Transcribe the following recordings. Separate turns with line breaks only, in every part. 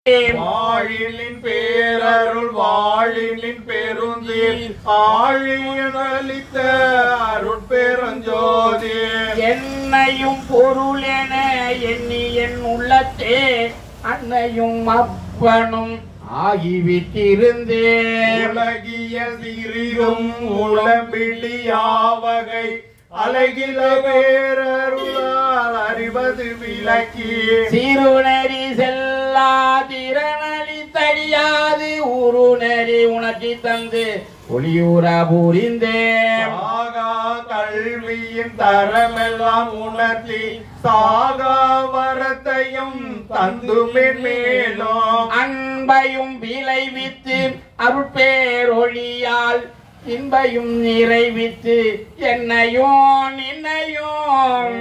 வாழிலின் பேரருள் வாழிலின் பெருந்தீர் ஆழியளித்த அருட்பெருஞ்சோதி
என்னையும் பொருள் என எண்ணி என் உள்ளத்தே அன்னையும் அப்பனும் ஆகிவிட்டிருந்தே
உலகிய சிறிதும் உளம்பிடியாவகை அழகில பேரருளால் அறிவது விளக்கி
சிறுநெறி செல்லா திறனளி தடியாது உருநெறி உணர்ச்சி தந்து ஒளியூர புரிந்தே
சாகா கல்வியின் தரமெல்லாம் உணர்த்தி சாகா வரத்தையும் தந்து மேலும்
அன்பையும் விளைவித்து அருட்பேரொழியால் இன்பையும் நிறைவித்து என்னையும் நின்னையும்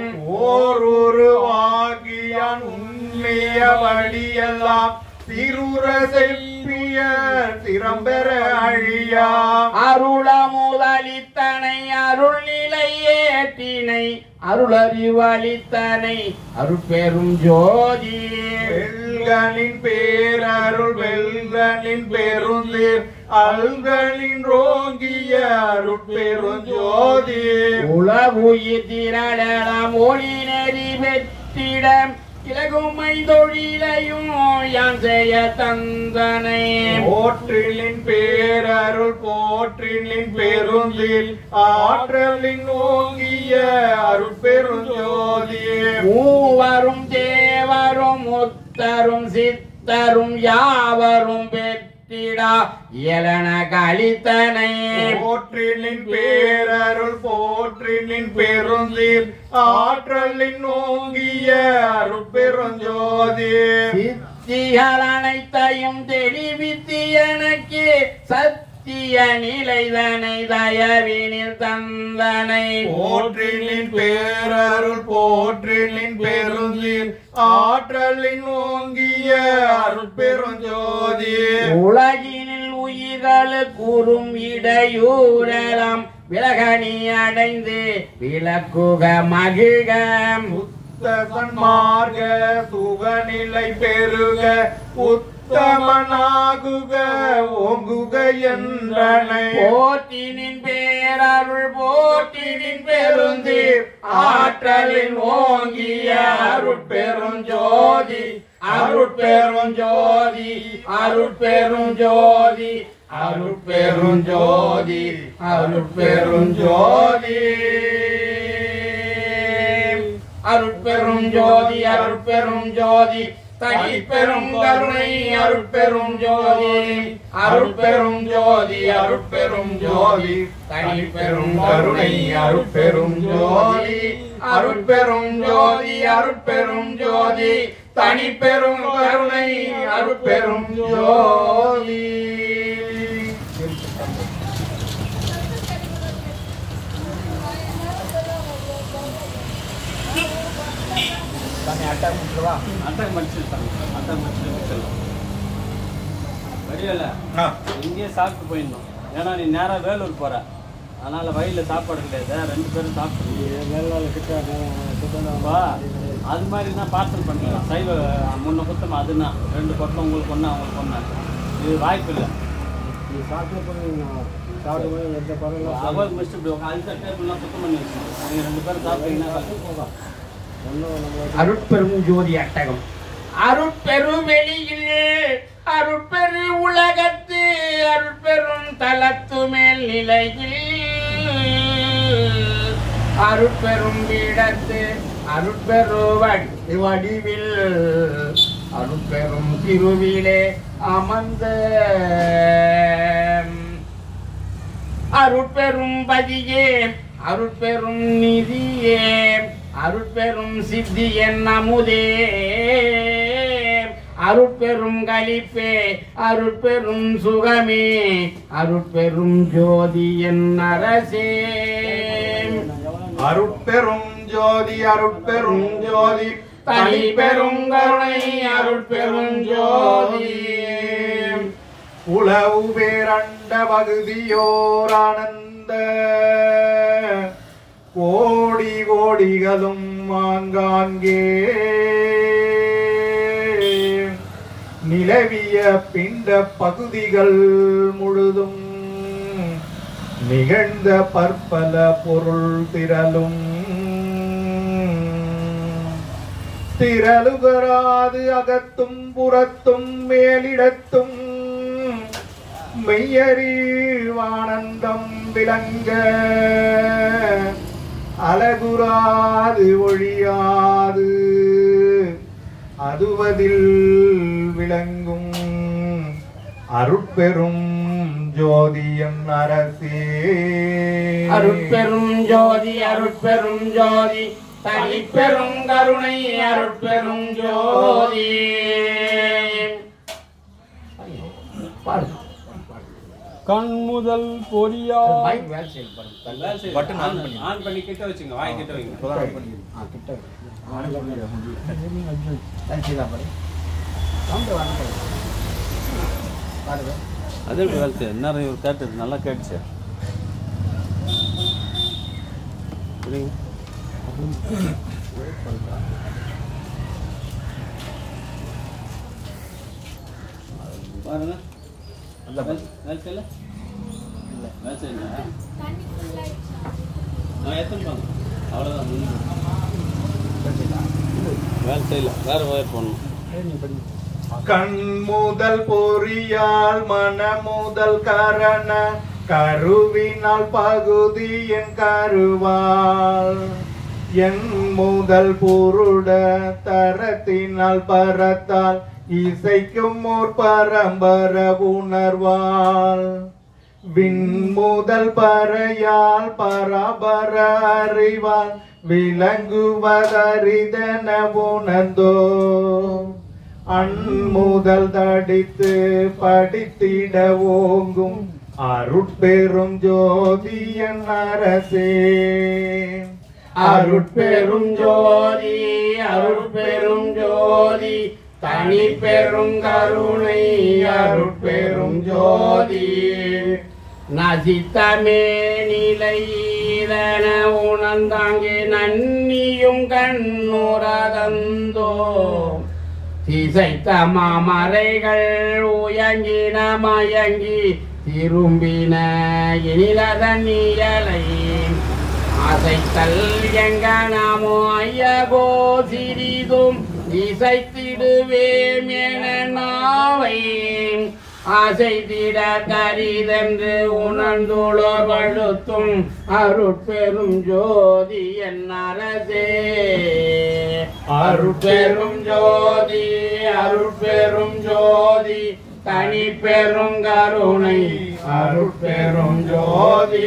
ஓரொரு வாகியான் உண்மைய வழியெல்லாம் திருர செல்விய திறம்பெற அழியா
அருள முதலித்தனை அருள் நிலையேற்றினை அருளறிவளித்தனை அருட்பெரும் ஜோதி
வெல்கனின் பேரருள் வெல்கனின் பெருந்தீர் அல்கனின் ரோங்கிய அருட்பெருஞ்சோதி
உலகுயிர் திரளம் ஒளி நெறி வெற்றிடம் இலகுமை தொழிலையும் யான் செய்ய தந்தனை
போற்றிலின் பேரருள் போற்றிலின் பெருந்தீர் ஆற்றலின் ஓங்கிய அருட்பெருஞ்சோதி
மூவரும் தேவரும் முத்தரும் சித்தரும் யாவரும் பெற்றிடா இயலன கழித்தனை
போற்றிலின் பேரருள் போற்றிலின் பெருந்தீர் ஆற்றலின் ஓங்கிய அருட்பெருஞ்சோதி
சித்திகள் அனைத்தையும் தெளிவித்து எனக்கு சத்திய நிலைதனை தயவினில் தந்தனை
போற்றிலின் பேரருள் போற்றிலின் பெருந்தீர் ஆற்றலின் ஓங்கிய அருட்பெருஞ்சோதி
உலகினில் உயிர்களுக்கு கூறும் இடையூறலாம் விலகனி அடைந்து விளக்குக மகிழ்க
சன்மார்க சுகநிலை பெருக உத்தமனாகுக ஓங்குக என்றனை
போற்றினின் பேரருள் போற்றினின் பெருந்தீர் ஆற்றலின் ஓங்கிய அருட்பெருஞ்சோதி அருட்பெருஞ்சோதி அருட்பெருஞ்சோதி அருட்பெருஞ்சோதி அருட்பெருஞ்சோதி அருட்பெரும் ஜோதி அருட்பெரும் ஜோதி தனிப்பெரும் கருணை அருட்பெரும் ஜோதி அருட்பெரும் ஜோதி அருட்பெரும் ஜோதி தனிப்பெரும் கருணை அருட்பெரும் ஜோதி அருட்பெரும் ஜோதி அருட்பெரும் ஜோதி தனிப்பெரும் கருணை அருட்பெரும் ஜோதி
இங்கேயே சாப்பிட்டு போயிடணும். ஏன்னா நீ நேராக வேலூர் போற, அதனால வழியில் சாப்பாடு கிடையாது. 2 பேரும் சாப்பிட்டுப்பா. அது மாதிரி தான் பார்சல் பண்ணிக்கலாம். சைவ முன்ன குத்தம் அதுனா 2 பொருத்தம் உங்களுக்கு ஒன்று அவங்களுக்கு ஒன்று. இது வாய்ப்பு இல்லை. அவள் மிஸ்ட்டு அதுதான் டேபிள்லாம் சுத்தம் பண்ணி வச்சுக்கணும். நீங்கள் 2 பேரும் சாப்பிட்டீங்கன்னா
அருட்பெரும் ஜோதி அட்டகம் அருட்பெரும் வெளியிலே அருட்பெரு உலகத்து அருட்பெரும் தலத்து மேல் நிலையில் அருட்பெரும் பீடத்து அருட்பெரு வடிவில் அருட்பெரும் திருவிலே அமர்ந்த அருட்பெரும் பதியே அருட்பெரும் நிதியே அருட்பெரும் சித்தி என் அமுதே அருட்பெரும் களிப்பே அருட்பெரும் சுகமே அருட்பெரும் ஜோதி என் அரசே
அருட்பெரும் ஜோதி அருட்பெரும் ஜோதி
தனிப்பெரும் கருணை அருட்பெரும் ஜோதி
உலவு பேரண்ட பகுதியோர் ஆனந்த கோடி கோடிகளும் ஆங்காங்கே நிலவிய பிண்ட பகுதிகள் முழுதும் நிகழ்ந்த பற்பல பொருள் திரளும் திரளுகராது அகத்தும் புறத்தும் மேலிடத்தும் மெய்யறிவானந்தம் விளங்க அலகுராது ஒழியாது அதுவதில் விளங்கும் அருட்பெரும் ஜோதியன் அரசே.
அருட்பெரும் ஜோதி அருட்பெரும் ஜோதி தனிப்பெரும் கருணை அருட்பெரும் ஜோதி.
கண்முதல் பொறியா
பட்டன்
ஆன் பண்ணி கிட்ட வச்சுங்க, வாய் கிட்ட வைங்க. அது எப்படி வேலை என்ன கேட்டது நல்லா கேட்டுச்சு. பாருங்க வேலை செய்யல வேலை செய்யல நான் எத்தனை பாங்க அவ்வளோதான் வேலை செய்யல வேற ஒயர் போடணும்.
கண் முதல் பொறியால் மன முதல் கரண கருவினால் பகுதி என் கருவால் என் முதல் பொருட தரத்தினால் பரத்தால் இசைக்கும் ஓர் பரம்பர உணர்வால் விண் முதல் பறையால் பரபர அறிவால் விளங்குவதறிதென உணர்ந்தோ அன்முதல் தடித்து படித்திட ஓங்கும் அருட்பெரும் ஜோதியன் அரசே.
அருட்பெரும் ஜோதி அருட்பெரும் ஜோதி தனி பெரும் கருணை அருட்பெரும் ஜோதி. நசித்தமே நிலையிலன உணர்ந்தாங்கே நன்னியும் கண்ணுரதந்தோ திசைத்த மாமரைகள் உயங்கின மயங்கி திரும்பின எனிலதன்னியலை அசைத்தல் எங்கனமோ ஐயகோ சிறிதும் இசைத்திடுவேம் என நாவை அசைத்திட கரிதென்று உணர்ந்துளோர் வழுத்தும் அருட்பெரும் ஜோதி என் அரசே. அருட்பெரும் ஜோதி அருட்பெரும் ஜோதி தனி பெரும் கருணை அருட்பெரும் ஜோதி.